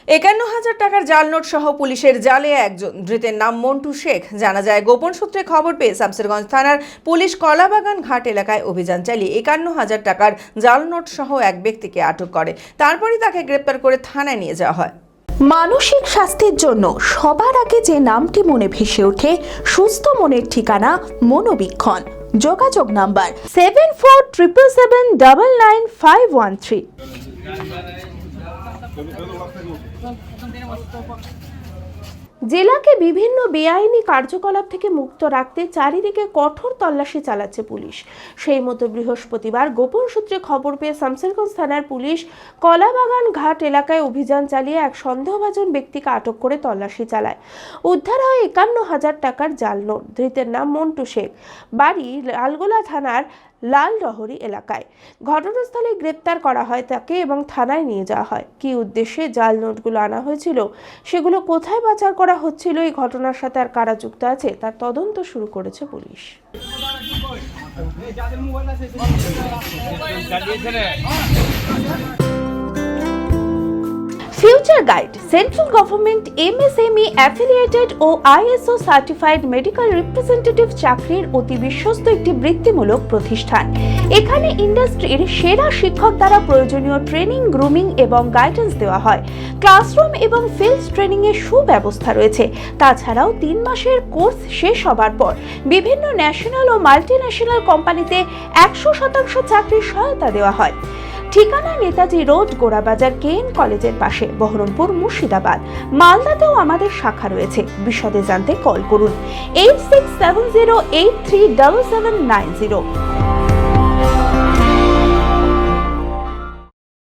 ৫১,০০০ টাকার জাল নোট সহ পুলিশের জালে একজন, ধৃতের নাম মন্টু শেখ। জানা যায়, গোপন সূত্রে খবর পেয়ে শামসেরগঞ্জ থানার পুলিশ কলাবাগান ঘাট এলাকায় অভিযান চালিয়ে ৫১,০০০ টাকার জাল নোট সহ এক ব্যক্তিকে আটক করে। তারপরই তাকে গ্রেপ্তার করে থানায় নিয়ে যাওয়া হয়। মানসিক স্বাস্থ্যের জন্য সবার আগে যে নামটি মনে ভেসে ওঠে, সুস্থ মনের ঠিকানা মনোবীক্ষণ। যোগাযোগ নাম্বার 7477799513। জেলাকে বিভিন্ন বেআইনি কার্যকলাপ থেকে মুক্ত রাখতে চারিদিকে কঠোর তল্লাশি চালাচ্ছে পুলিশ। সেই মতো বৃহস্পতিবার গোপন সূত্রে খবর পেয়ে শামসেরগঞ্জ থানার পুলিশ কলাবাগান ঘাট এলাকায় অভিযান চালিয়ে এক সন্দেহভাজন ব্যক্তিকে আটক করে তল্লাশি চালায়। উদ্ধার হয় ৫১,০০০ টাকার জাল নোট। ধৃতের নাম মন্টু শেখ, বাড়ি লালগোলা থানার লালডহরি এলাকায়। ঘটনাস্থলে গ্রেপ্তার করা হয় তাকে এবং থানায় নিয়ে যাওয়া হয়। কী উদ্দেশ্যে জাল নোটগুলো আনা হয়েছিল, সেগুলো কোথায় পাচার করা হচ্ছিল, এই ঘটনার সাথে আর কারা যুক্ত আছে তার তদন্ত শুরু করেছে পুলিশ। Future guide central government MSME affiliated ও ISO সার্টিফাইড মেডিকেল রিপ্রেজেন্টেটিভ চাকরির অতি বিশ্বস্ত একটি বৃত্তিমূলক প্রতিষ্ঠান। এখানে ইন্ডাস্ট্রির সেরা শিক্ষক দ্বারা প্রয়োজনীয় ট্রেনিং, গ্রুমিং এবং গাইডেন্স দেওয়া হয়। ক্লাসরুম এবং ফিল্ড ট্রেনিং এর সুব্যবস্থা রয়েছে। তাছাড়াও 3 মাসের কোর্স শেষ হবার পর বিভিন্ন ন্যাশনাল ও মাল্টিন্যাশনাল কোম্পানিতে 100% চাকরির সহায়তা দেওয়া হয়। ঠিকানা নেতাজি রোড, গোড়াবাজার KN কলেজের পাশে, বহরমপুর, মুর্শিদাবাদ। মালদাতেও আমাদের শাখা রয়েছে। বিশদে জানতে কল করুন 8670837790।